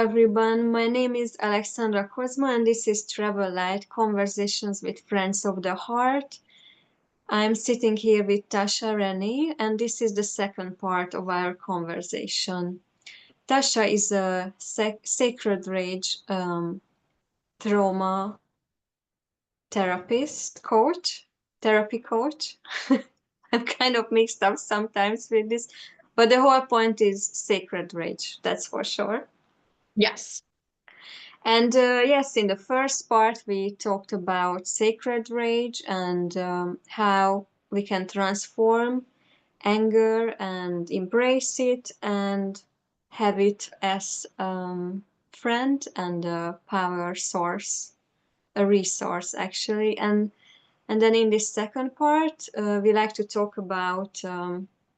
everyone, my name is Alexandra and this is Travel Light Conversations with Friends of the Heart. I'm sitting here with TAHSHA Renee, and this is the second part of our conversation. TAHSHA is a sacred rage trauma therapy coach. I'm kind of mixed up sometimes with this, but the whole point is sacred rage, that's for sure. Yes. And yes, in the first part, we talked about sacred rage and how we can transform anger and embrace it and have it as friend and a power source, a resource actually. And then in this second part, we like to talk about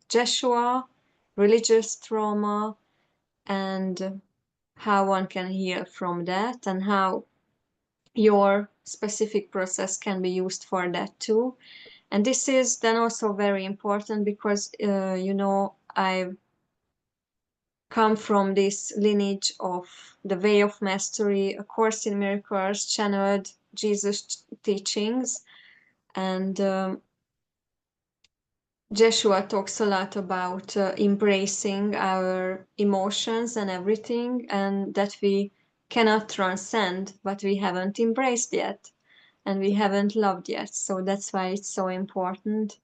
Joshua, religious trauma, and how one can heal from that and how your specific process can be used for that too. And this is then also very important because, I've come from this lineage of the Way of Mastery, A Course in Miracles, channeled Jesus teachings. And Joshua talks a lot about embracing our emotions and everything, and that we cannot transcend what we haven't embraced yet and we haven't loved yet. So that's why it's so important.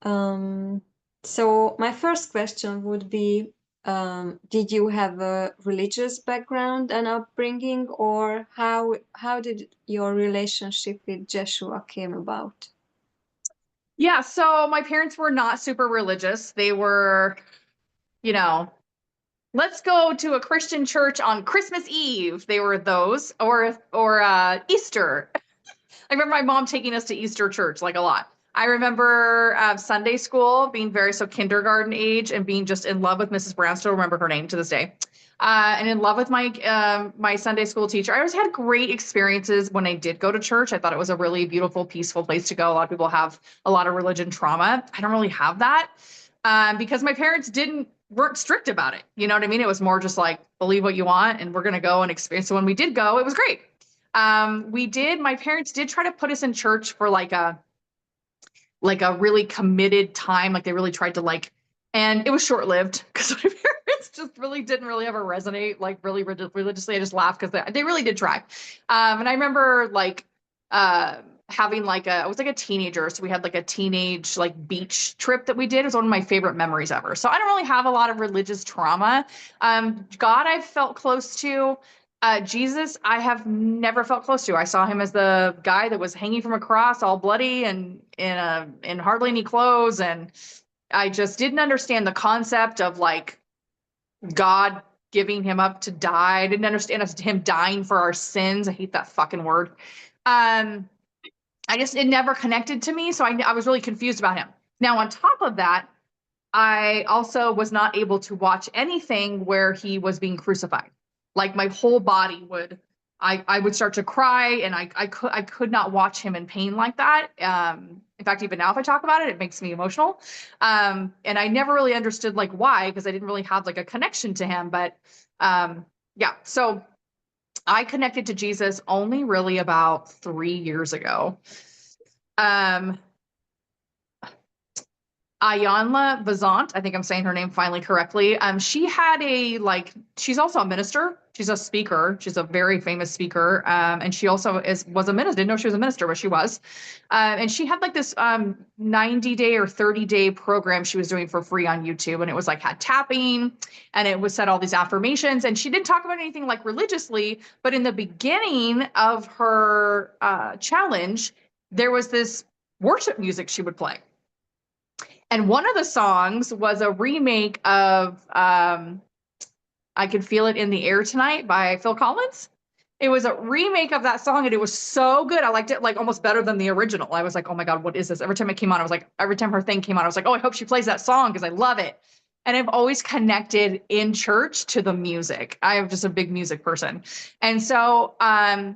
So my first question would be, did you have a religious background and upbringing, or how did your relationship with Joshua came about? Yeah, so my parents were not super religious. They were, let's go to a Christian church on Christmas Eve. They were those, or Easter. I remember my mom taking us to Easter church like a lot. I remember Sunday school being so kindergarten age and being just in love with Mrs. Brown. Still remember her name to this day. And in love with my Sunday school teacher. I always had great experiences when I did go to church. I thought it was a really beautiful, peaceful place to go. A lot of people have a lot of religion trauma. I don't really have that because my parents weren't strict about it. You know what I mean? It was more just like, believe what you want and we're going to go and experience. So when we did go, it was great. My parents did try to put us in church for like a really committed time. Like they really tried to and it was short-lived because my parents just didn't ever resonate like really religiously. I just laughed because they really did try. And I remember having I was like a teenager. So we had like a teenage beach trip that we did. It was one of my favorite memories ever. So I don't really have a lot of religious trauma. God, I've felt close to. Jesus, I have never felt close to. I saw him as the guy that was hanging from a cross, all bloody and in hardly any clothes, and I just didn't understand the concept of God giving him up to die. I didn't understand him dying for our sins. I hate that fucking word. It never connected to me, so I was really confused about him. Now, on top of that, I also was not able to watch anything where he was being crucified. Like my whole body I would start to cry, and I could not watch him in pain like that. In fact, even now, if I talk about it, it makes me emotional. And I never really understood why, because I didn't really have a connection to him. But yeah, so I connected to Jesus only really about 3 years ago. Ayanla Vazant, I think I'm saying her name finally correctly. She had she's also a minister. She's a speaker. She's a very famous speaker. And she also was a minister. Didn't know she was a minister, but she was. And she had this 90-day or 30-day program she was doing for free on YouTube. And it was had tapping, and it was said all these affirmations. And she didn't talk about anything religiously, but in the beginning of her challenge, there was this worship music she would play. And one of the songs was a remake of I Could Feel It in the Air Tonight by Phil Collins. It was a remake of that song, and it was so good. I liked it almost better than the original. I was like, oh my God, what is this? Every time it came on, every time her thing came on, I was like, oh, I hope she plays that song because I love it. And I've always connected in church to the music. I am just a big music person. And so I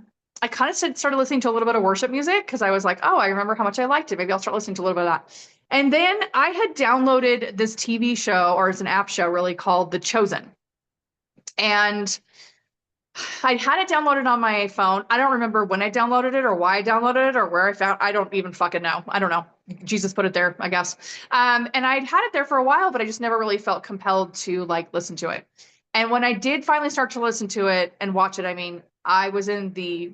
kind of started listening to a little bit of worship music because I was like, oh, I remember how much I liked it. Maybe I'll start listening to a little bit of that. And then I had downloaded this TV show, or it's an app show really, called The Chosen. And I had it downloaded on my phone. I don't remember when I downloaded it or why I downloaded it or where I found. I don't even fucking know. I don't know. Jesus put it there, I guess. And I'd had it there for a while, but I just never really felt compelled to like listen to it. And when I did finally start to listen to it and watch it, I mean, I was in the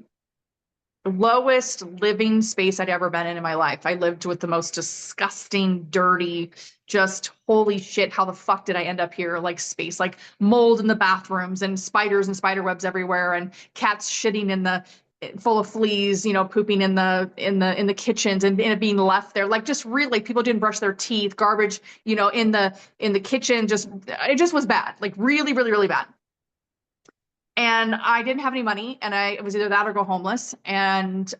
lowest living space I'd ever been in my life. I lived with the most disgusting, dirty, just holy shit, how the fuck did I end up here? Like space, like mold in the bathrooms and spiders and spider webs everywhere and cats shitting in the full of fleas, you know, pooping in the kitchens and it being left there. Like just really like people didn't brush their teeth, garbage, you know, in the kitchen, just it just was bad. Like really, really, really bad. And I didn't have any money and it was either that or go homeless. And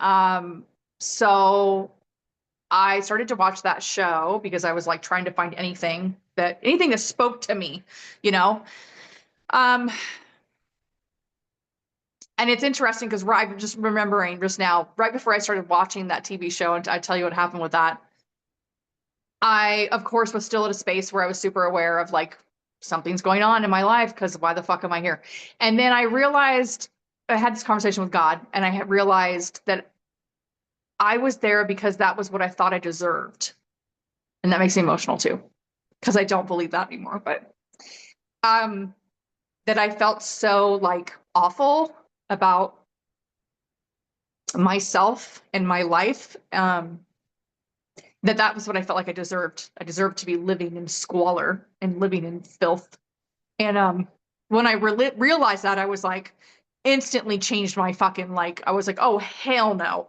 so I started to watch that show because I was like trying to find anything that spoke to me, you know. Um, and it's interesting because I'm just remembering just now, right before I started watching that TV show, and I tell you what happened with that. I, of course, was still at a space where I was super aware of like something's going on in my life because why the fuck am I here? And then I realized I had this conversation with God, and I had realized that I was there because that was what I thought I deserved. And that makes me emotional too, because I don't believe that anymore. But that I felt so like awful about myself and my life. That was what I felt like I deserved. I deserved to be living in squalor and living in filth. And when I realized that, I was like, instantly changed my fucking like. I was like, oh hell no.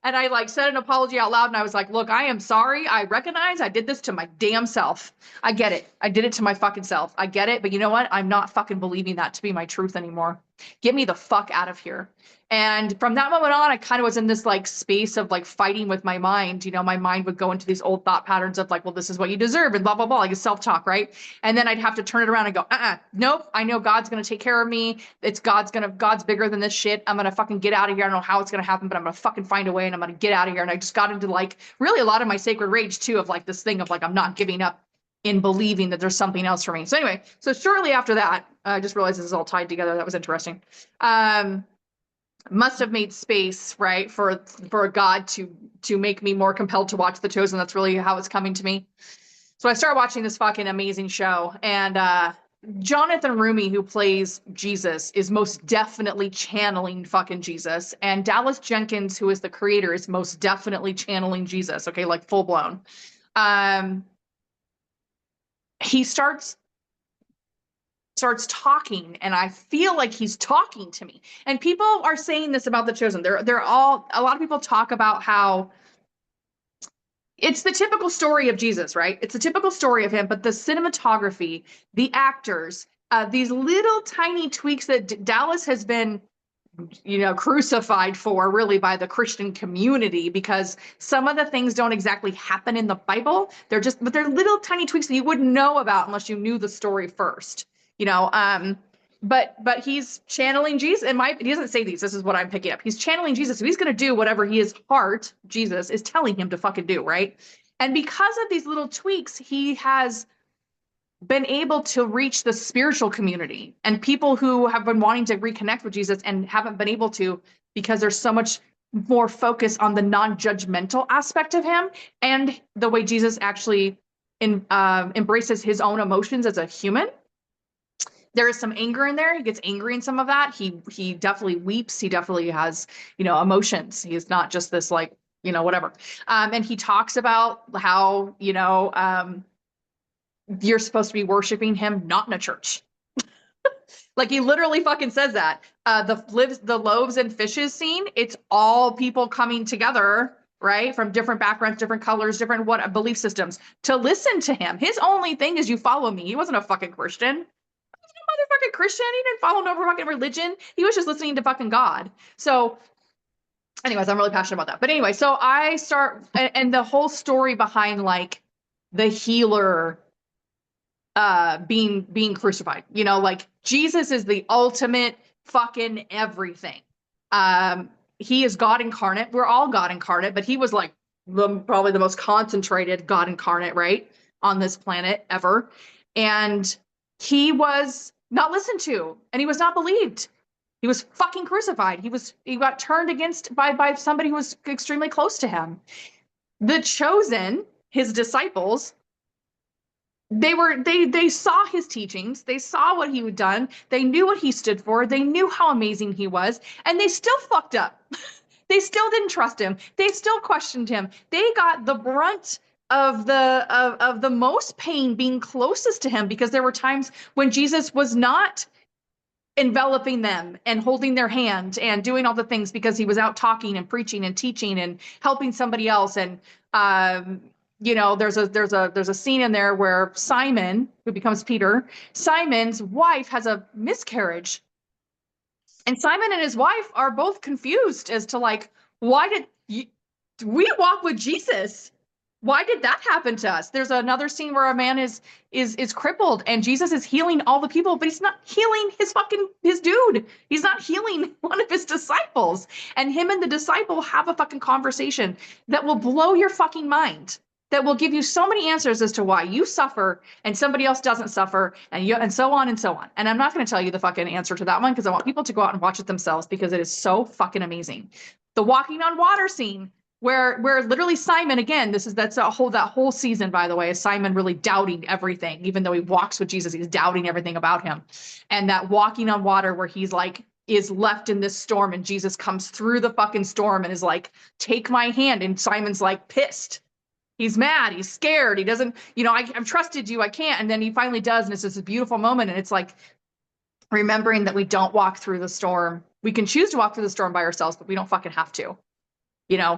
And I like said an apology out loud and I was like, look, I am sorry. I recognize I did this to my damn self. I get it. I did it to my fucking self. I get it. But you know what? I'm not fucking believing that to be my truth anymore. Get me the fuck out of here. And from that moment on, I kind of was in this like space of like fighting with my mind. You know, my mind would go into these old thought patterns of like, well, this is what you deserve and blah, blah, blah, like a self-talk, right? And then I'd have to turn it around and go, nope, I know God's going to take care of me. God's bigger than this shit. I'm going to fucking get out of here. I don't know how it's going to happen, but I'm going to fucking find a way and I'm going to get out of here. And I just got into like really a lot of my sacred rage too, of like this thing of like, I'm not giving up in believing that there's something else for me. So anyway, so shortly after that, I just realized this is all tied together. That was interesting. Must have made space, right, for God to make me more compelled to watch The Chosen. That's really how it's coming to me. So I started watching this fucking amazing show, and Jonathan Rumi, who plays Jesus, is most definitely channeling fucking Jesus, and Dallas Jenkins, who is the creator, is most definitely channeling Jesus. Okay, like full blown. He starts talking and I feel like he's talking to me. And people are saying this about The Chosen. They're all, a lot of people talk about how it's the typical story of Jesus, right? It's a typical story of him, but the cinematography, the actors, these little tiny tweaks that Dallas has been, you know, crucified for really by the Christian community, because some of the things don't exactly happen in the Bible. But they're little tiny tweaks that you wouldn't know about unless you knew the story first. You know, but he's channeling Jesus. He doesn't say these. This is what I'm picking up. He's channeling Jesus, so he's going to do whatever his heart, Jesus, is telling him to fucking do, right? And because of these little tweaks, he has been able to reach the spiritual community and people who have been wanting to reconnect with Jesus and haven't been able to because there's so much more focus on the non-judgmental aspect of him and the way Jesus actually embraces his own emotions as a human. There is some anger in there. He gets angry in some of that. He definitely weeps. He definitely has, you know, emotions. He's not just this like, you know, whatever. And he talks about how, you know, you're supposed to be worshiping him, not in a church. Like he literally fucking says that. The loaves and fishes scene, it's all people coming together, right? From different backgrounds, different colors, different belief systems to listen to him. His only thing is you follow me. He wasn't a fucking Christian. Motherfucking Christian. He didn't follow no fucking religion. He was just listening to fucking God. So anyways, I'm really passionate about that. But anyway, so I start, and the whole story behind like the healer being crucified, you know, like Jesus is the ultimate fucking everything. He is God incarnate. We're all God incarnate, but he was like probably the most concentrated God incarnate, right, on this planet ever. And he was not listened to and he was not believed. He was fucking crucified. He got turned against by somebody who was extremely close to him. The chosen, his disciples, they saw his teachings, they saw what he had done, they knew what he stood for, they knew how amazing he was, and they still fucked up. They still didn't trust him. They still questioned him. They got the brunt of the most pain being closest to him, because there were times when Jesus was not enveloping them and holding their hand and doing all the things, because he was out talking and preaching and teaching and helping somebody else. And there's a scene in there where Simon, who becomes Peter, Simon's wife has a miscarriage, and Simon and his wife are both confused as to, like, why did we walk with Jesus? Why did that happen to us? There's another scene where a man is crippled, and Jesus is healing all the people, but he's not healing his dude. He's not healing one of his disciples. And him and the disciple have a fucking conversation that will blow your fucking mind, that will give you so many answers as to why you suffer and somebody else doesn't suffer, and so on and so on. And I'm not going to tell you the fucking answer to that one, because I want people to go out and watch it themselves, because it is so fucking amazing. The walking on water scene, where literally Simon, again, that whole season, by the way, is Simon really doubting everything. Even though he walks with Jesus, he's doubting everything about him. And that walking on water where he's like, is left in this storm, and Jesus comes through the fucking storm and is like, take my hand. And Simon's like pissed. He's mad. He's scared. He doesn't, I've trusted you. I can't. And then he finally does. And it's just a beautiful moment. And it's like remembering that we don't walk through the storm. We can choose to walk through the storm by ourselves, but we don't fucking have to.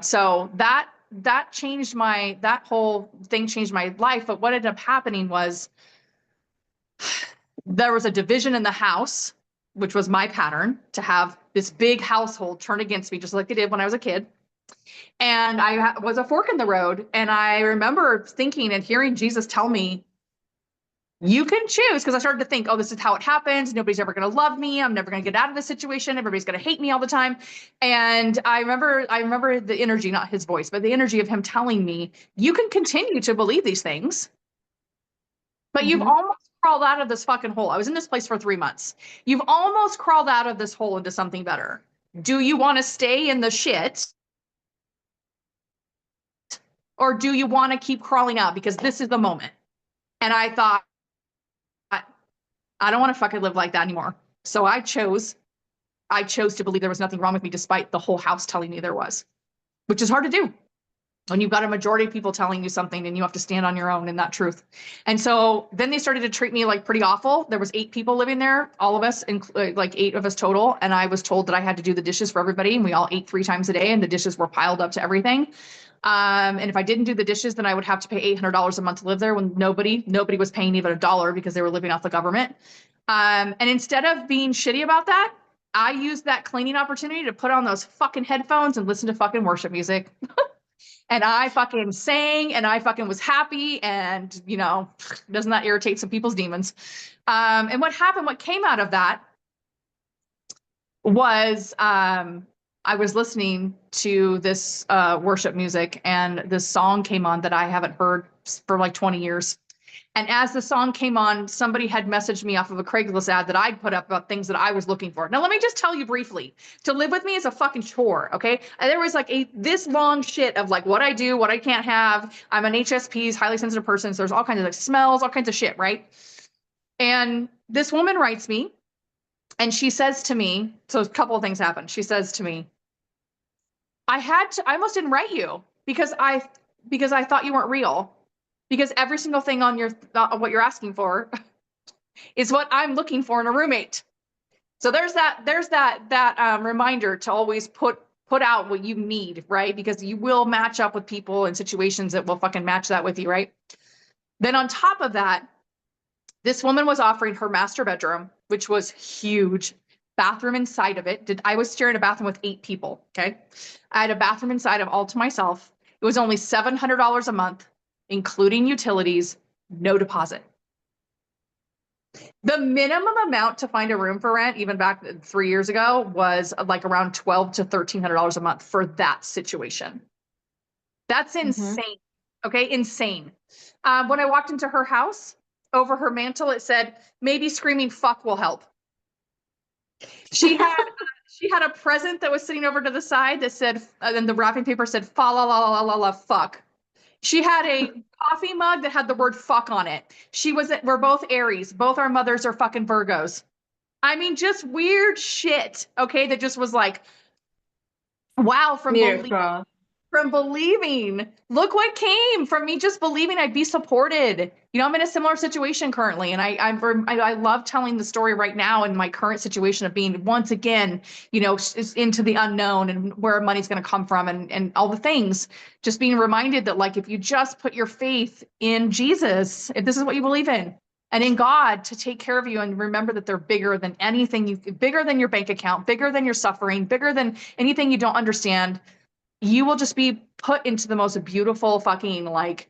So that whole thing changed my life. But what ended up happening was there was a division in the house, which was my pattern, to have this big household turn against me, just like they did when I was a kid. And I was a fork in the road. And I remember thinking and hearing Jesus tell me, you can choose, because I started to think, oh, this is how it happens. Nobody's ever going to love me. I'm never going to get out of this situation. Everybody's going to hate me all the time. And I remember the energy, not his voice, but the energy of him telling me, you can continue to believe these things, but you've almost crawled out of this fucking hole. I was in this place for 3 months. You've almost crawled out of this hole into something better. Do you want to stay in the shit? Or do you want to keep crawling out? Because this is the moment. And I thought, I don't want to fucking live like that anymore. So I chose to believe there was nothing wrong with me, despite the whole house telling me there was, which is hard to do when you've got a majority of people telling you something and you have to stand on your own in that truth. And so then they started to treat me like pretty awful. There was 8 people living there, all of us, like 8 of us total. And I was told that I had to do the dishes for everybody. And we all ate 3 times a day, and the dishes were piled up to everything. And if I didn't do the dishes, then I would have to pay $800 a month to live there, when nobody was paying even $1, because they were living off the government. And instead of being shitty about that, I used that cleaning opportunity to put on those fucking headphones and listen to fucking worship music. And I fucking sang, and I fucking was happy. And, doesn't that irritate some people's demons? And what came out of that was, I was listening to this worship music, and this song came on that I haven't heard for like 20 years. And as the song came on, somebody had messaged me off of a Craigslist ad that I'd put up about things that I was looking for. Now, let me just tell you briefly, to live with me is a fucking chore, okay? And there was like this long shit of like what I do, what I can't have. I'm an HSP, highly sensitive person. So there's all kinds of like smells, all kinds of shit, right? And this woman writes me, and she says to me, so a couple of things happened. She says to me, I almost didn't write you because I thought you weren't real. Because every single thing on your what you're asking for is what I'm looking for in a roommate. So there's that reminder to always put out what you need, right? Because you will match up with people and situations that will fucking match that with you, right? Then on top of that, this woman was offering her master bedroom, which was huge, bathroom inside of it. I was sharing a bathroom with 8 people, okay? I had a bathroom inside of all to myself. It was only $700 a month, including utilities, no deposit. The minimum amount to find a room for rent, even back 3 years ago, was like around $1,200 to $1,300 a month for that situation. That's insane. Okay, insane. When I walked into her house, over her mantle, it said, maybe screaming fuck will help. She had she had a present that was sitting over to the side that said, and the wrapping paper said, fa la la la la la fuck. She had a coffee mug that had the word fuck on it. We're both Aries. Both our mothers are fucking Virgos. I mean, just weird shit. Okay. That just was like, wow, Miracle. from believing. Look what came from me just believing I'd be supported. You know, I'm in a similar situation currently, and I love telling the story right now in my current situation of being once again, you know, into the unknown and where money's going to come from and all the things. Just being reminded that, like, if you just put your faith in Jesus, if this is what you believe in, and in God to take care of you, and remember that they're bigger than anything bigger than your bank account, bigger than your suffering, bigger than anything you don't understand, you will just be put into the most beautiful fucking like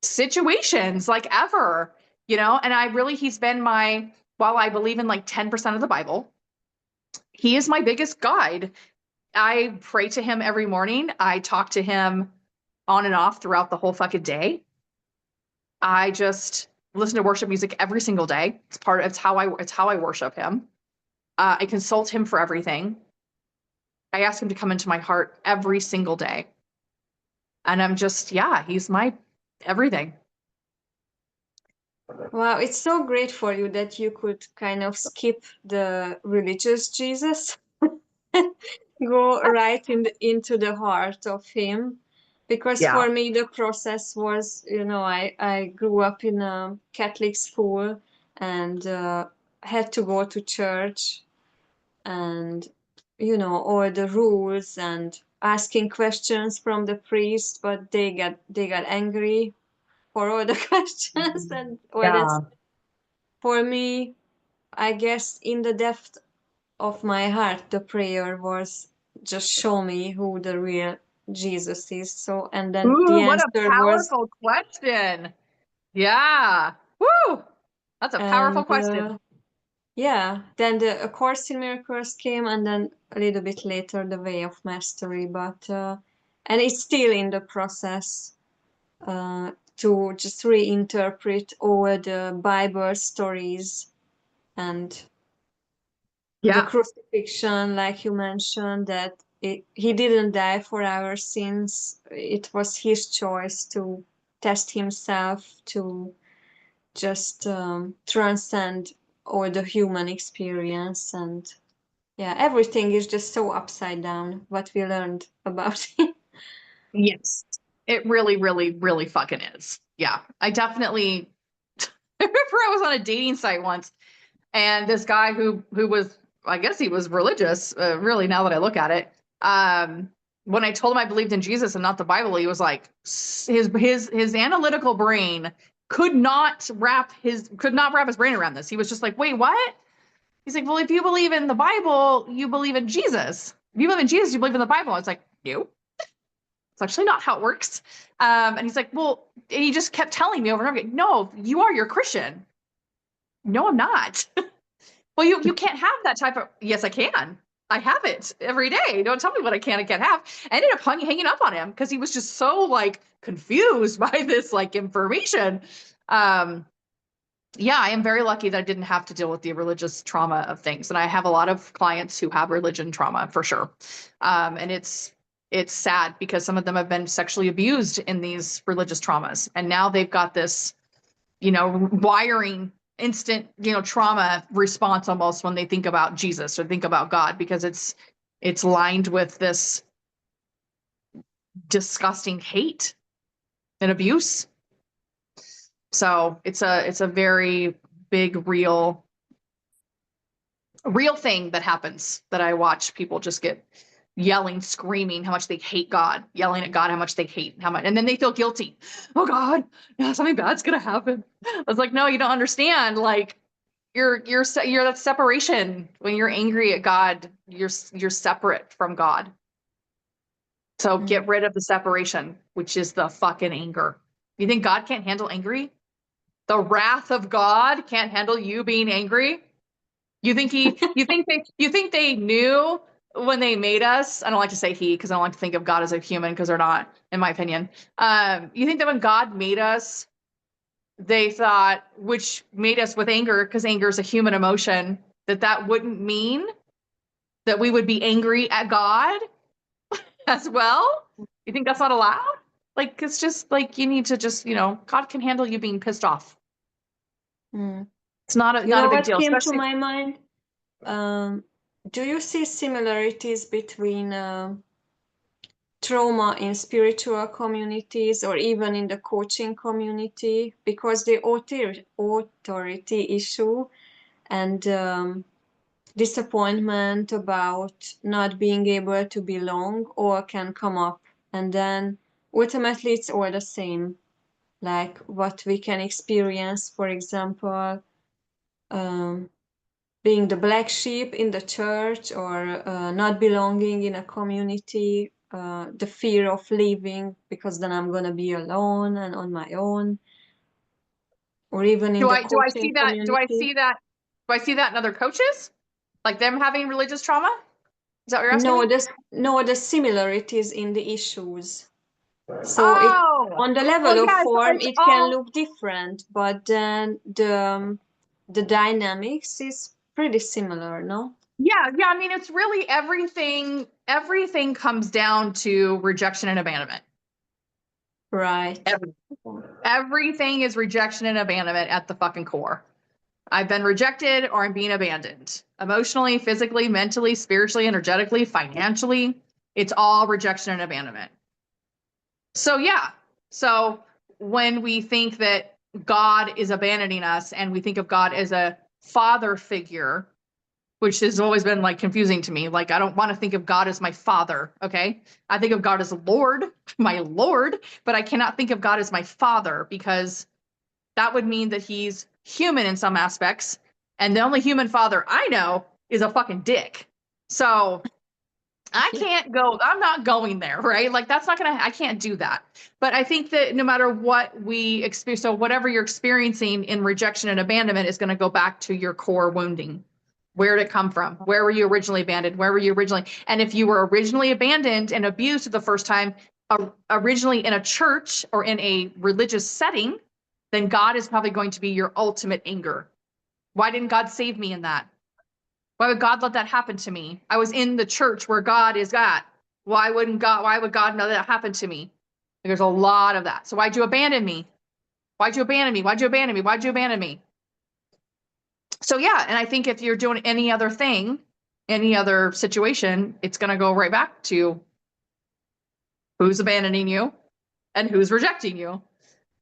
situations like ever, you know? And he's been while I believe in like 10% of the Bible, he is my biggest guide. I pray to him every morning. I talk to him on and off throughout the whole fucking day. I just listen to worship music every single day. It's how I worship him. I consult him for everything. I ask him to come into my heart every single day. And I'm just, yeah, he's my everything. Wow, it's so great for you that you could kind of skip the religious Jesus, go right into the heart of him. Because Yeah. for me, the process was, you know, I grew up in a Catholic school and had to go to church and, you know, all the rules and asking questions from the priest, but they got angry for all the questions and all that. Yeah. For me, I guess in the depth of my heart, the prayer was just show me who the real Jesus is. So, and then the Ooh, what a answer was, powerful question. Yeah. Woo. That's a powerful and question. yeah, then the A Course in Miracles came, and then a little bit later, The Way of Mastery. But and it's still in the process to just reinterpret all the Bible stories and the Yeah. crucifixion, like you mentioned, that he didn't die for our sins. It was his choice to test himself, to just transcend all the human experience. And yeah, everything is just so upside down, what we learned about him. Yes. It really, really, really fucking is. Yeah. I definitely I remember I was on a dating site once, and this guy who was, I guess he was religious, really, now that I look at it. When I told him I believed in Jesus and not the Bible, he was like, his analytical brain could not wrap his brain around this. He was just like, wait, what? He's like, well, if you believe in the Bible, you believe in Jesus. If you believe in Jesus, you believe in the Bible. It's like, no, it's actually not how it works. And he's like, well, and he just kept telling me over and over again, no, you're Christian. No, I'm not. Well, you can't have that type of, yes, I can. I have it every day. Don't tell me what I can and can't have. I ended up hanging up on him because he was just so like confused by this like information. Yeah, I am very lucky that I didn't have to deal with the religious trauma of things. And I have a lot of clients who have religion trauma for sure. And it's sad because some of them have been sexually abused in these religious traumas. And now they've got this, you know, wiring instant, you know, trauma response almost when they think about Jesus or think about God, because it's lined with this disgusting hate and abuse. So it's a very big, real thing that happens, that I watch people just get yelling, screaming how much they hate God, yelling at God how much they hate, how much, and then they feel guilty. Oh God, yeah, something bad's gonna happen. I was like, no, you don't understand. Like you're that separation. When you're angry at God, you're separate from God. So get rid of the separation, which is the fucking anger. You think God can't handle angry? The wrath of God can't handle you being angry? You think you think they knew when they made us? I don't like to say he because I don't like to think of God as a human, because they're not, in my opinion. You think that when God made us, they thought, which made us with anger, because anger is a human emotion. that wouldn't mean that we would be angry at God as well? You think that's not allowed? Like, it's just like, you need to just, God can handle you being pissed off. It's not a big what deal. came to my mind? Do you see similarities between trauma in spiritual communities or even in the coaching community? Because the authority issue and disappointment about not being able to belong all can come up, and then ultimately it's all the same, like what we can experience, for example, being the black sheep in the church, or not belonging in a community, the fear of leaving because then I'm going to be alone and on my own, or even in Do the I see coaching that? Do I community. see that? Do I see that in other coaches? Like them having religious trauma? Is that what you're asking No, me? the similarities in the issues. So it, Oh, on the well, level of yeah, form, it's it can all, look different, but then the dynamics is pretty similar, no? yeah. I mean, it's really everything comes down to rejection and abandonment. Right. Everything is rejection and abandonment at the fucking core. I've been rejected or I'm being abandoned. Emotionally, physically, mentally, spiritually, energetically, financially. It's all rejection and abandonment. So, yeah. So, when we think that God is abandoning us and we think of God as a father figure, which has always been like confusing to me. Like, I don't want to think of God as my father. Okay. I think of God as Lord, my Lord, but I cannot think of God as my father because that would mean that he's human in some aspects. And the only human father I know is a fucking dick. So I can't go, I'm not going there, right? Like, that's not I can't do that. But I think that no matter what we experience, so whatever you're experiencing in rejection and abandonment is going to go back to your core wounding. Where did it come from? Where were you originally abandoned? Where were you originally? And if you were originally abandoned and abused the first time, originally in a church or in a religious setting, then God is probably going to be your ultimate anger. Why didn't God save me in that? Why would God let that happen to me? I was in the church where God is at. Why would God let that happen to me? There's a lot of that. So why'd you abandon me? Why'd you abandon me? Why'd you abandon me? Why'd you abandon me? So yeah, and I think if you're doing any other thing, any other situation, it's going to go right back to who's abandoning you and who's rejecting you.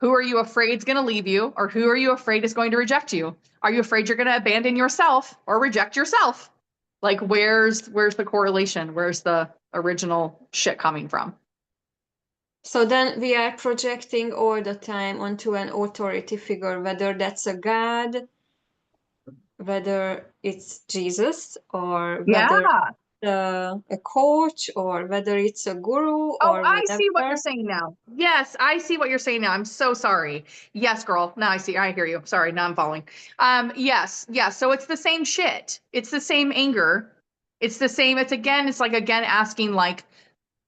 Who are you afraid is going to leave you, or who are you afraid is going to reject you? Are you afraid you're going to abandon yourself or reject yourself? Like, where's the correlation? Where's the original shit coming from? So then we are projecting all the time onto an authority figure, whether that's a God, whether it's Jesus, or Yeah. whether a coach, or whether it's a guru, Oh, or I see what you're whatever. saying now. Yes, I see what you're saying now. I'm so sorry. Yes, girl. Now I see. I hear you. Sorry. Now I'm following. Yes. So it's the same shit. It's the same anger. It's the same. It's like, again, asking, like,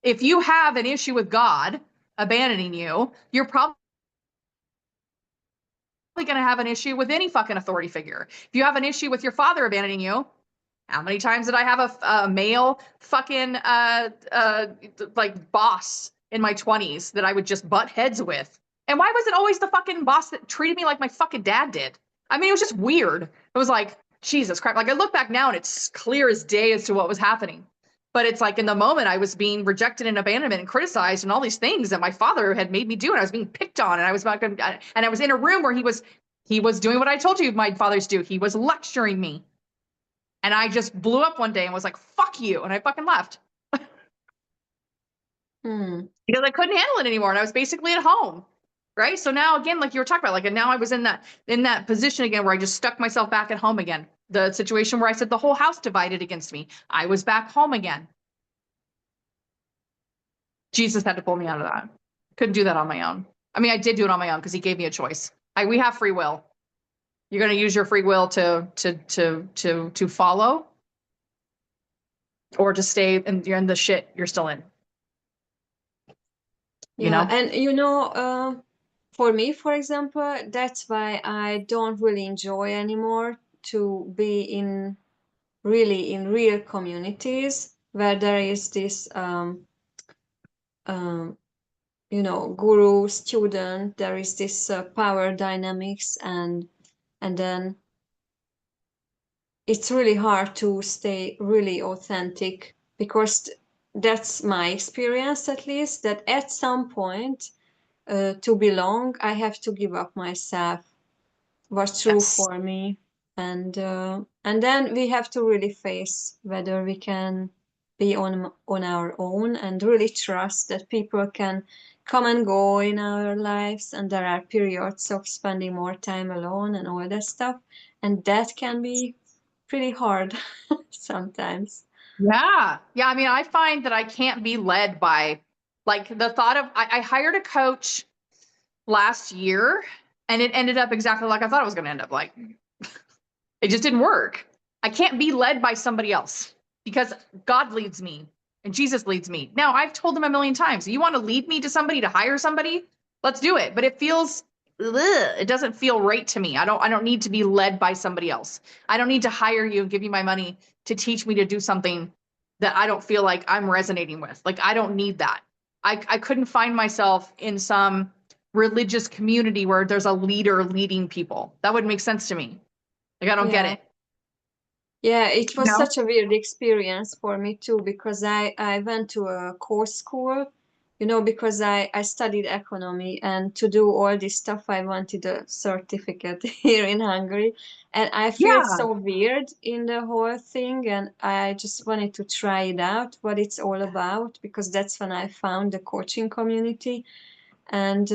if you have an issue with God abandoning you, you're probably going to have an issue with any fucking authority figure. If you have an issue with your father abandoning you, how many times did I have a male fucking like boss in my 20s that I would just butt heads with? And why was it always the fucking boss that treated me like my fucking dad did? I mean, it was just weird. It was like, Jesus Christ. Like, I look back now and it's clear as day as to what was happening. But it's like, in the moment, I was being rejected and abandonment and criticized and all these things that my father had made me do, and I was being picked on, and I was in a room where he was doing what I told you my fathers do. He was lecturing me. And I just blew up one day and was like, fuck you. And I fucking left. Because I couldn't handle it anymore. And I was basically at home. Right. So now, again, like you were talking about, like, and now I was in that position again where I just stuck myself back at home again. The situation where I said the whole house divided against me. I was back home again. Jesus had to pull me out of that. Couldn't do that on my own. I mean, I did do it on my own because he gave me a choice. We have free will. You're going to use your free will to follow, or to stay and you're in the shit you're still in. You know? And for me, for example, that's why I don't really enjoy anymore to be in really in real communities where there is this um, guru student, there is this power dynamics, and then it's really hard to stay really authentic, because that's my experience, at least, that at some point, to belong, I have to give up myself, what's true Yes. for me, and then we have to really face whether we can be on our own and really trust that people can come and go in our lives, and there are periods of spending more time alone and all that stuff, and that can be pretty hard sometimes. Yeah. Yeah. I mean, I find that I can't be led by like the thought of, I hired a coach last year and it ended up exactly like I thought it was going to end up like. It just didn't work. I can't be led by somebody else because God leads me and Jesus leads me. Now, I've told them a million times, you want to lead me to somebody, to hire somebody? Let's do it. But it feels, ugh, it doesn't feel right to me. I don't need to be led by somebody else. I don't need to hire you and give you my money to teach me to do something that I don't feel like I'm resonating with. Like, I don't need that. I couldn't find myself in some religious community where there's a leader leading people. That wouldn't make sense to me. Like, I don't get Yeah. it. Yeah, it You was know? such a weird experience for me too, because I went to a course school, because I studied economy, and to do all this stuff I wanted a certificate here in Hungary, and I felt Yeah. so weird in the whole thing, and I just wanted to try it out, what it's all about, because that's when I found the coaching community, and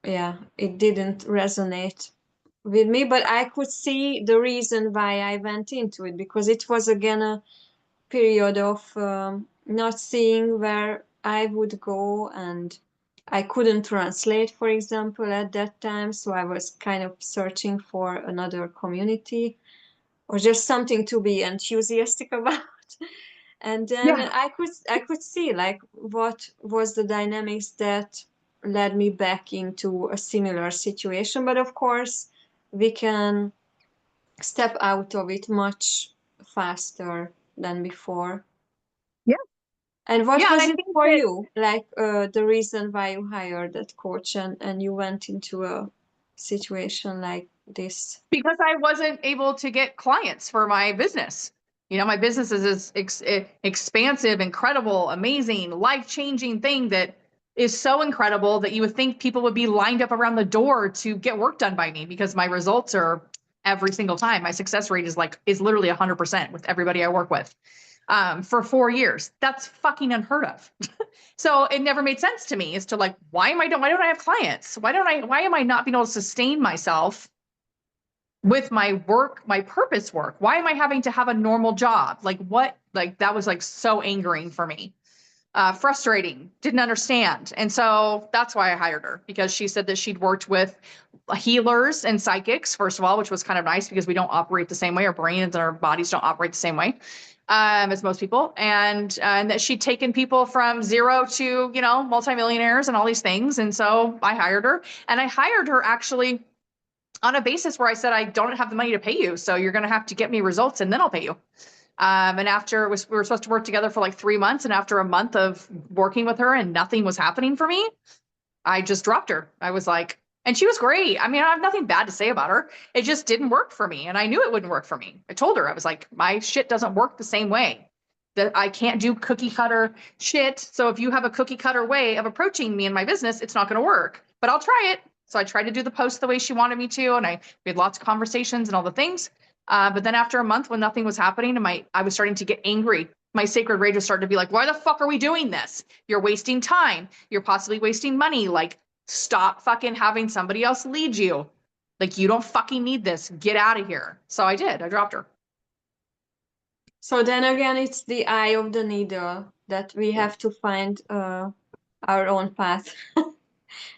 yeah, it didn't resonate with me, but I could see the reason why I went into it, because it was again a period of not seeing where I would go, and I couldn't translate, for example, at that time, so I was kind of searching for another community or just something to be enthusiastic about. And then Yeah. I could see like what was the dynamics that led me back into a similar situation, but of course we can step out of it much faster than before. Yeah. And what Yeah. And was I it think for that you, like the reason why you hired that coach, and you went into a situation like this? because I wasn't able to get clients for my business. You know, my business is this expansive, incredible, amazing, life changing thing that is so incredible that you would think people would be lined up around the door to get work done by me because my results are every single time. My success rate is literally 100% with everybody I work with for 4 years. That's fucking unheard of. So it never made sense to me as to like, why don't I have clients? Why am I not being able to sustain myself with my work, my purpose work? Why am I having to have a normal job? Like what? Like that was like so angering for me. Frustrating, didn't understand. And so that's why I hired her, because she said that she'd worked with healers and psychics, first of all, which was kind of nice because we don't operate the same way. Our brains and our bodies don't operate the same way as most people. And that she'd taken people from zero to, multimillionaires and all these things. And so I hired her, and I hired her actually on a basis where I said, I don't have the money to pay you. So you're going to have to get me results and then I'll pay you. And after we were supposed to work together for like 3 months. And after a month of working with her and nothing was happening for me, I just dropped her. I was like, and she was great. I mean, I have nothing bad to say about her. It just didn't work for me. And I knew it wouldn't work for me. I told her, I was like, my shit doesn't work the same way. That I can't do cookie cutter shit. So if you have a cookie cutter way of approaching me in my business, it's not going to work, but I'll try it. So I tried to do the post the way she wanted me to. And we had lots of conversations and all the things. But then after a month when nothing was happening, and I was starting to get angry. My sacred rage was starting to be like, why the fuck are we doing this? You're wasting time. You're possibly wasting money. Like, stop fucking having somebody else lead you. Like, you don't fucking need this. Get out of here. So I did. I dropped her. So then again, it's the eye of the needle, that we have to find our own path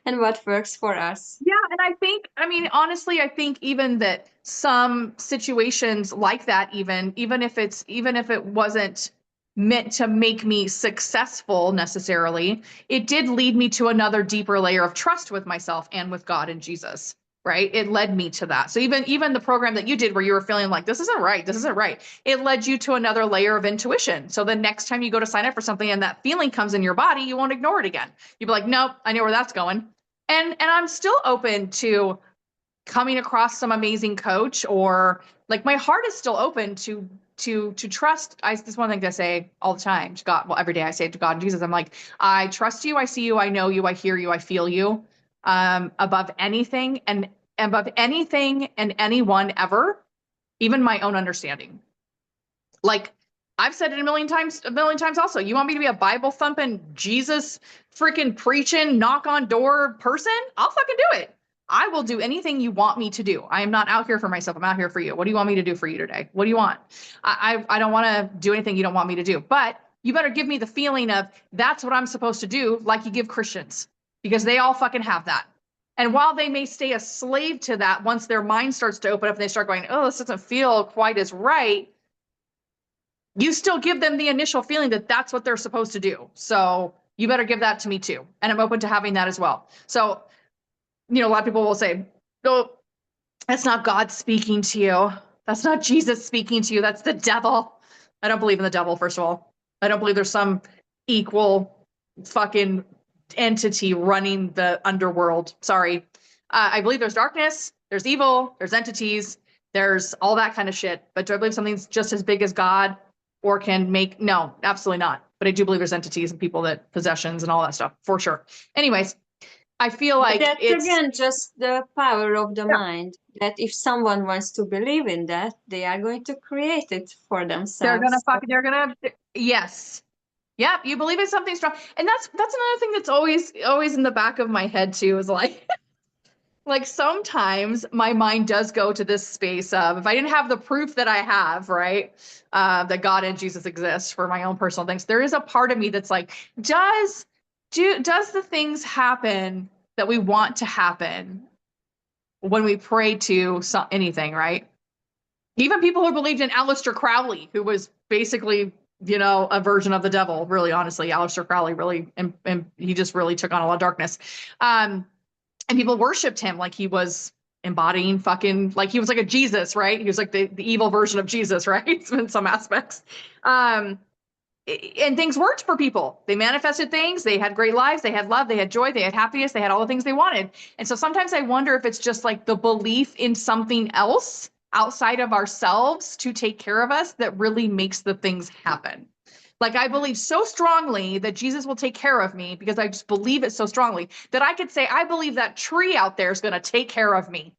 and what works for us. Yeah, and I mean, honestly, I think even that some situations like that, even if it wasn't meant to make me successful necessarily, it did lead me to another deeper layer of trust with myself and with God and Jesus. right? It led me to that. So even the program that you did where you were feeling like this isn't right, it led you to another layer of intuition. So the next time you go to sign up for something and that feeling comes in your body, you won't ignore it again. You'll be like, nope, I know where that's going. And I'm still open to coming across some amazing coach, or like my heart is still open to trust. This is one thing I say all the time to God. Well, every day I say it to God and Jesus. I'm like, I trust you, I see you, I know you, I hear you, I feel you, above anything and anyone ever, even my own understanding. Like I've said it a million times also. You want me to be a Bible thumping, Jesus freaking preaching, knock on door person? I'll fucking do it. I will do anything you want me to do. I am not out here for myself. I'm out here for you. What do you want me to do for you today? What do you want? I don't want to do anything you don't want me to do, but you better give me the feeling of that's what I'm supposed to do, like you give Christians, because they all fucking have that. And while they may stay a slave to that, once their mind starts to open up and they start going, oh, this doesn't feel quite as right, you still give them the initial feeling that that's what they're supposed to do. So you better give that to me too. And I'm open to having that as well. So, a lot of people will say, no, that's not God speaking to you. That's not Jesus speaking to you. That's the devil. I don't believe in the devil, first of all. I don't believe there's some equal fucking entity running the underworld. Sorry. I believe there's darkness, there's evil, there's entities, there's all that kind of shit. But do I believe something's just as big as God or can make? No, absolutely not. But I do believe there's entities and people that possessions and all that stuff for sure. Anyways, I feel like that's it's again just the power of the yeah. mind. That if someone wants to believe in that, they are going to create it for themselves. Yes. Yep, you believe in something strong. And that's another thing that's always in the back of my head too, is like like sometimes my mind does go to this space of, if I didn't have the proof that I have, right, that God and Jesus exist for my own personal things, there is a part of me that's like, does the things happen that we want to happen when we pray to anything, right? Even people who believed in Aleister Crowley, who was basically, a version of the devil, really, honestly. Aleister Crowley really, and he just really took on a lot of darkness. And people worshiped him like he was embodying fucking, like he was like a Jesus, right? He was like the evil version of Jesus, right? In some aspects. And things worked for people. They manifested things. They had great lives. They had love. They had joy. They had happiness. They had all the things they wanted. And so sometimes I wonder if it's just like the belief in something else outside of ourselves to take care of us that really makes the things happen. Like I believe so strongly that Jesus will take care of me because I just believe it so strongly that I could say, I believe that tree out there is going to take care of me.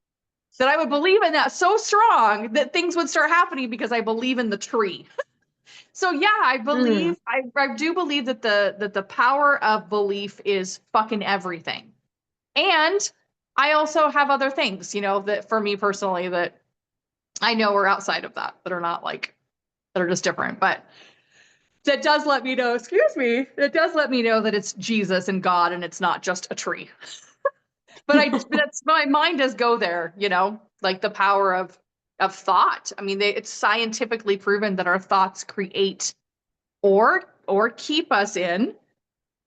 That I would believe in that so strong that things would start happening because I believe in the tree. So yeah, I believe, I do believe that the power of belief is fucking everything. And I also have other things, that for me personally that I know are outside of that are not like, that are just different. But that does let me know, it does let me know that it's Jesus and God and it's not just a tree. But that's, my mind does go there, like the power of thought. I mean, it's scientifically proven that our thoughts create or keep us in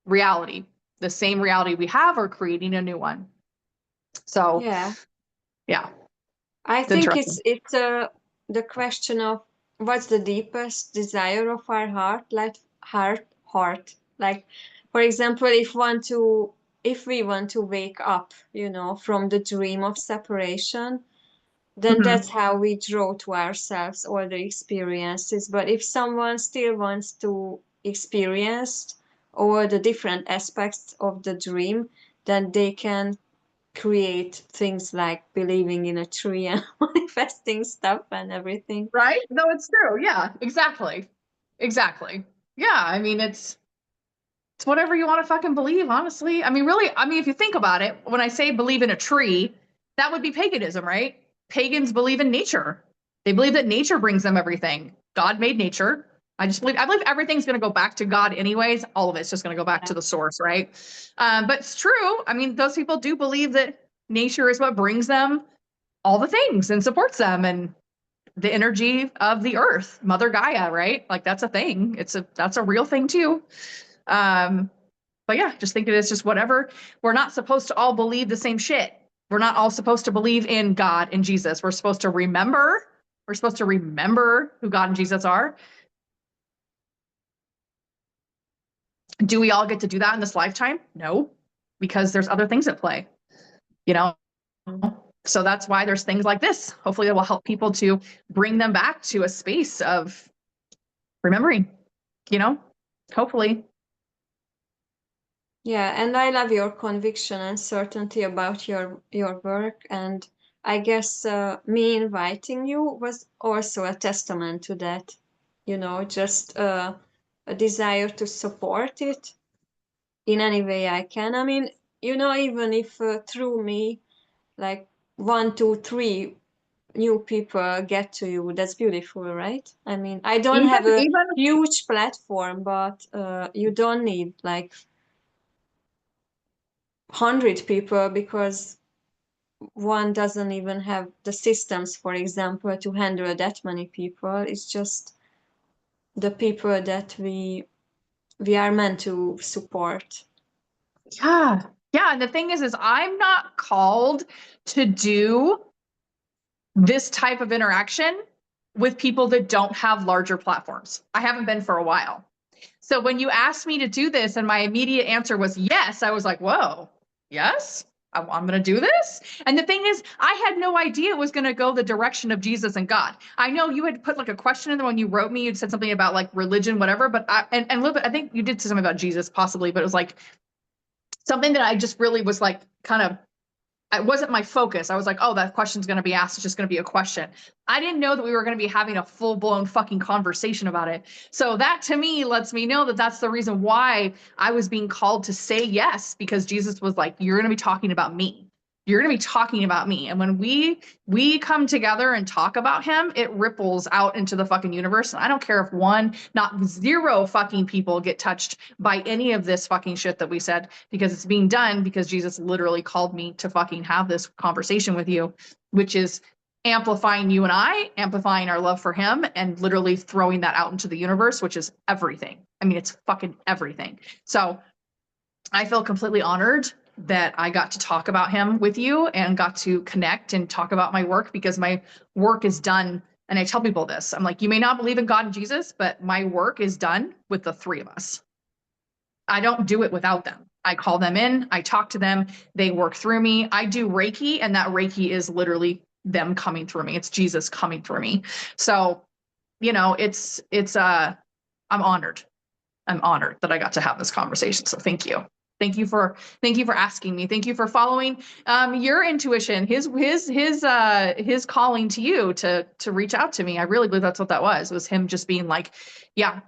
reality, the same reality we have, or creating a new one. So Yeah. yeah, I it's think interesting. it's the question of what's the deepest desire of our heart, like heart. Like, for example, if we want to wake up, from the dream of separation, then that's how we draw to ourselves all the experiences. But if someone still wants to experience all the different aspects of the dream, then they can create things like believing in a tree and manifesting stuff and everything. Right? No, it's true. Yeah, exactly. Yeah, I mean, it's whatever you want to fucking believe, honestly. I mean, really, if you think about it, when I say believe in a tree, that would be paganism, right? Pagans believe in nature. They believe that nature brings them everything. God made nature. I believe everything's going to go back to God anyways. All of it's just going to go back to the source, right? But it's true. I mean, those people do believe that nature is what brings them all the things and supports them, and the energy of the earth, Mother Gaia, right? Like that's a thing. That's a real thing too. But yeah, just think of it as just whatever. We're not supposed to all believe the same shit. We're not all supposed to believe in God and Jesus. We're supposed to remember. We're supposed to remember who God and Jesus are. Do we all get to do that in this lifetime? No, because there's other things at play, you know? So that's why there's things like this. Hopefully it will help people to bring them back to a space of remembering, you know, hopefully. Yeah, and I love your conviction and certainty about your work. And I guess me inviting you was also a testament to that. You know, just a desire to support it in any way I can. I mean, you know, even if through me, like one, two, three new people get to you, that's beautiful, right? I mean, I don't have a Even huge platform, but you don't need like 100 people because one doesn't even have the systems, for example, to handle that many people. It's just the people that we are meant to support. yeah. Yeah. And the thing is I'm not called to do this type of interaction with people that don't have larger platforms. I haven't been for a while. So when you asked me to do this and my immediate answer was yes, I was like, whoa, yes, I'm going to do this. And the thing is, I had no idea it was going to go the direction of Jesus and God. I know you had put like a question in there when you wrote me, you'd said something about like religion, whatever, but and a little bit, I think you did say something about Jesus possibly, but it was like something that I just really was like kind of, it wasn't my focus. I was like, oh, that question's going to be asked. It's just going to be a question. I didn't know that we were going to be having a full blown fucking conversation about it. So that to me lets me know that that's the reason why I was being called to say yes, because Jesus was like, you're going to be talking about me. You're going to be talking about me. And when we come together and talk about him, it ripples out into the fucking universe. And I don't care if one, not zero fucking people get touched by any of this fucking shit that we said, because it's being done because Jesus literally called me to fucking have this conversation with you, which is amplifying you and I, amplifying our love for him, and literally throwing that out into the universe, which is everything. I mean, it's fucking everything. So I feel completely honored that I got to talk about him with you and got to connect and talk about my work, because my work is done. And I tell people this, I'm like, you may not believe in God and Jesus, but my work is done with the three of us. I don't do it without them. I call them in, I talk to them, they work through me. I do Reiki, and that Reiki is literally them coming through me. It's Jesus coming through me. So, you know, I'm honored. I'm honored that I got to have this conversation. So thank you. Thank you for asking me. Thank you for following your intuition, his calling to you to reach out to me. I really believe that's what that was him just being like, yeah,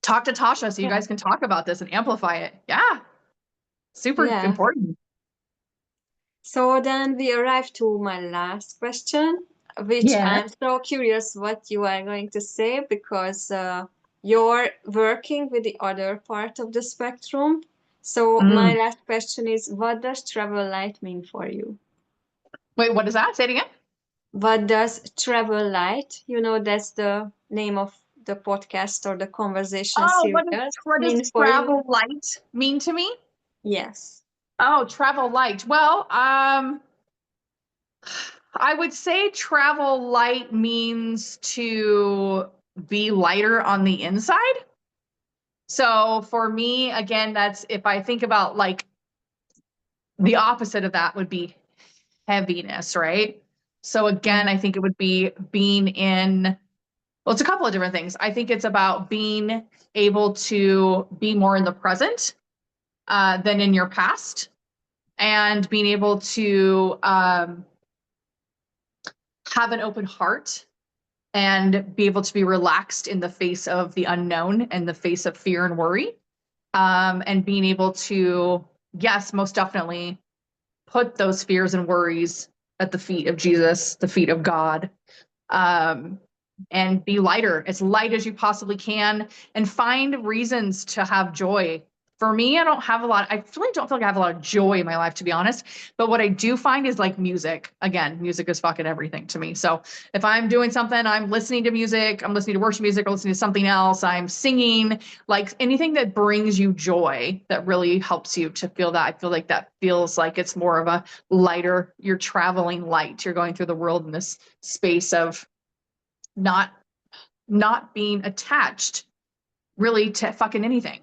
talk to TAHSHA so you Yeah. guys can talk about this and amplify it. Yeah. Super Yeah. important. So then we arrive to my last question, which Yeah. I'm so curious what you are going to say, because you're working with the other part of the spectrum. So my Mm. last question is, what does travel light mean for you? Wait, what is that? Say it again. What does travel light, you know, that's the name of the podcast or the conversation Oh, series, what does mean for you? travel light mean to me? Yes. Oh, travel light. Well, I would say travel light means to be lighter on the inside. So for me, again, that's if I think about like the opposite of that would be heaviness, right? So again, I think it would be being in, well, it's a couple of different things. I think it's about being able to be more in the present than in your past, and being able to have an open heart and be able to be relaxed in the face of the unknown and the face of fear and worry, and being able to, yes, most definitely put those fears and worries at the feet of Jesus, the feet of God, and be lighter, as light as you possibly can, and find reasons to have joy For me, I don't have a lot. I really don't feel like I have a lot of joy in my life, to be honest. But what I do find is like music. Again, music is fucking everything to me. So if I'm doing something, I'm listening to music, I'm listening to worship music, or listening to something else, I'm singing, like anything that brings you joy that really helps you to feel that. I feel like that feels like it's more of a lighter, you're traveling light. You're going through the world in this space of not being attached really to fucking anything,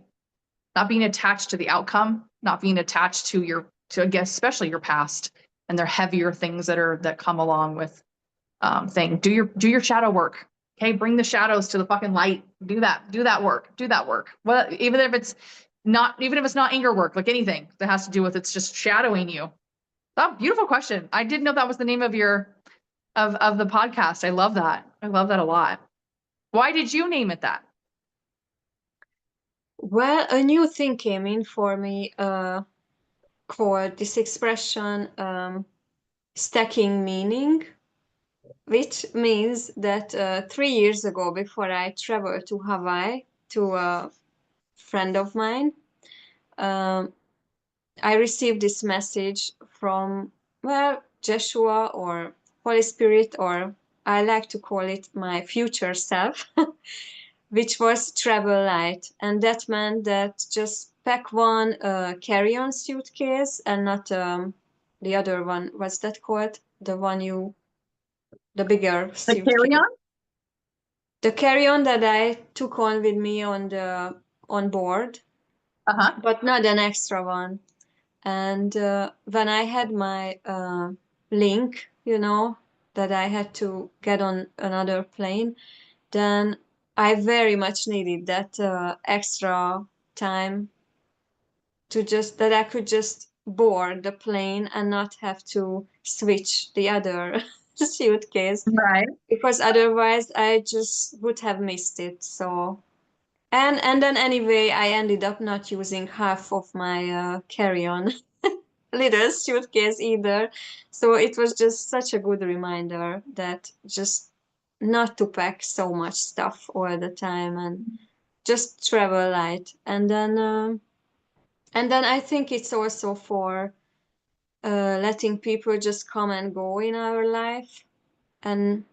not being attached to the outcome, not being attached to I guess, especially your past, and their heavier things that come along with thing. Do your shadow work. Okay. Bring the shadows to the fucking light. Do that work. Well, even if it's not anger work, like anything that has to do with, it's just shadowing you. Oh, beautiful question. I didn't know that was the name of of the podcast. I love that. I love that a lot. Why did you name it that? Well, a new thing came in for me called this expression stacking meaning, which means that 3 years ago, before I traveled to Hawaii to a friend of mine, um, I received this message from, well, Joshua or Holy Spirit, or I like to call it my future self, which was travel light. And that meant that just pack one carry-on suitcase and not the other one. What's that called? The bigger The suitcase. carry-on? The carry-on that I took on with me on board, Uh-huh. but not an extra one. And when I had my link, that I had to get on another plane, then I very much needed that extra time that I could just board the plane and not have to switch the other suitcase, Right. because otherwise I just would have missed it. So and then anyway, I ended up not using half of my carry-on little suitcase either. So it was just such a good reminder that just not to pack so much stuff all the time and just travel light. And then I think it's also for letting people just come and go in our life, and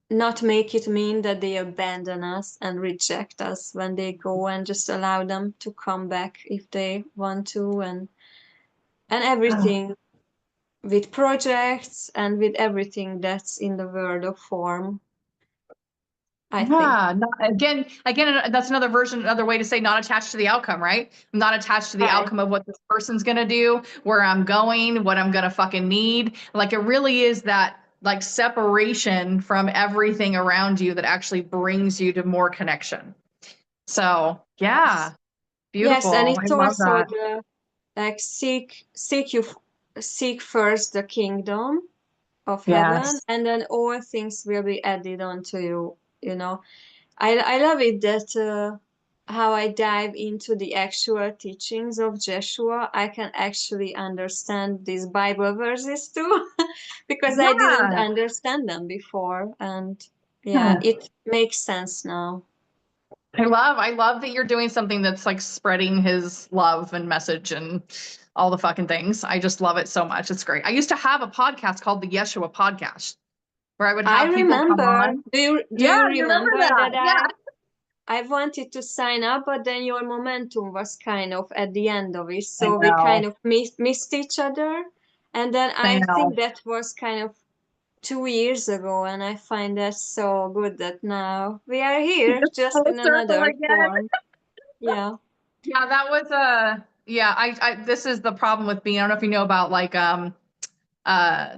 not make it mean that they abandon us and reject us when they go, and just allow them to come back if they want to, and everything with projects and with everything that's in the world of form, I think. Yeah, again, that's another way to say not attached to the outcome, right? I'm not attached to the Right. outcome of what this person's gonna do, where I'm going, what I'm gonna fucking need. Like it really is that like separation from everything around you that actually brings you to more connection. So yeah, Yes, and beautiful. I it's love also that. the like seek first the kingdom of heaven, Yes. and then all things will be added onto you. I love it that how I dive into the actual teachings of Joshua, I can actually understand these Bible verses too, because I didn't Yeah. understand them before, and yeah, it makes sense now. I love that you're doing something that's like spreading his love and message and all the fucking things. I just love it so much. It's great. I used to have a podcast called the Yeshua Podcast where I would I have people come remember. on. Do Yeah, you you remember remember that? that Yeah. I wanted to sign up, but then your momentum was kind of at the end of it. I So we kind know. of missed each other. And then I I think know. that was kind of 2 years ago. And I find that so good that now we are here It's just full in circle another again. form. Yeah. Yeah, that was yeah, I this is the problem with being, I don't know if you know about like uh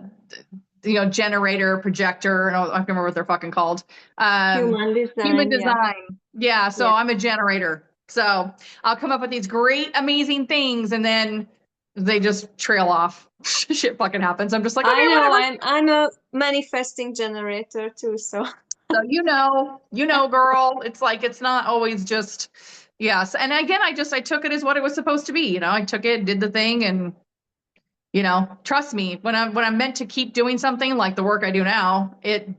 generator, projector, and I can't remember what they're fucking called. Human Human design. Yeah. design. Yeah, so Yeah. I'm a generator. So I'll come up with these great, amazing things, and then they just trail off. Shit fucking happens. I'm just like, I okay, know whatever. I'm a manifesting generator too. So So girl, it's like it's not always just yes. And again, I took it as what it was supposed to be. I took it, did the thing, and trust me, when I'm meant to keep doing something like the work I do now, it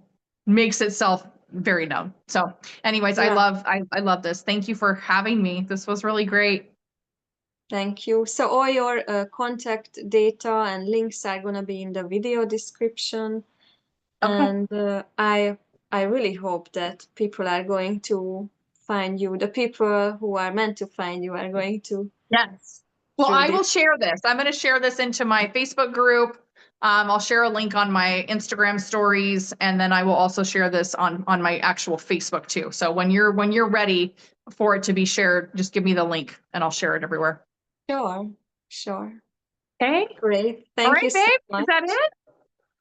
makes itself very known. So anyways, Yeah. I love this. Thank you for having me. This was really great. Thank you. So all your contact data and links are going to be in the video description. Okay. And I really hope that people are going to find you. The people who are meant to find you are going to. Yes. Well, through I will this. share this. I'm going to share this into my Facebook group. I'll share a link on my Instagram stories, and then I will also share this on my actual Facebook too. So when you're ready for it to be shared, just give me the link, and I'll share it everywhere. Sure, sure. Okay. Great. All Thank you right, so babe. Is much. that it?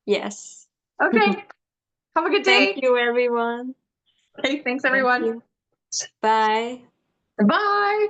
Yes. Okay. Have a good Thank day. you, everyone. Okay. Thanks, Thank everyone. you. Bye. Bye.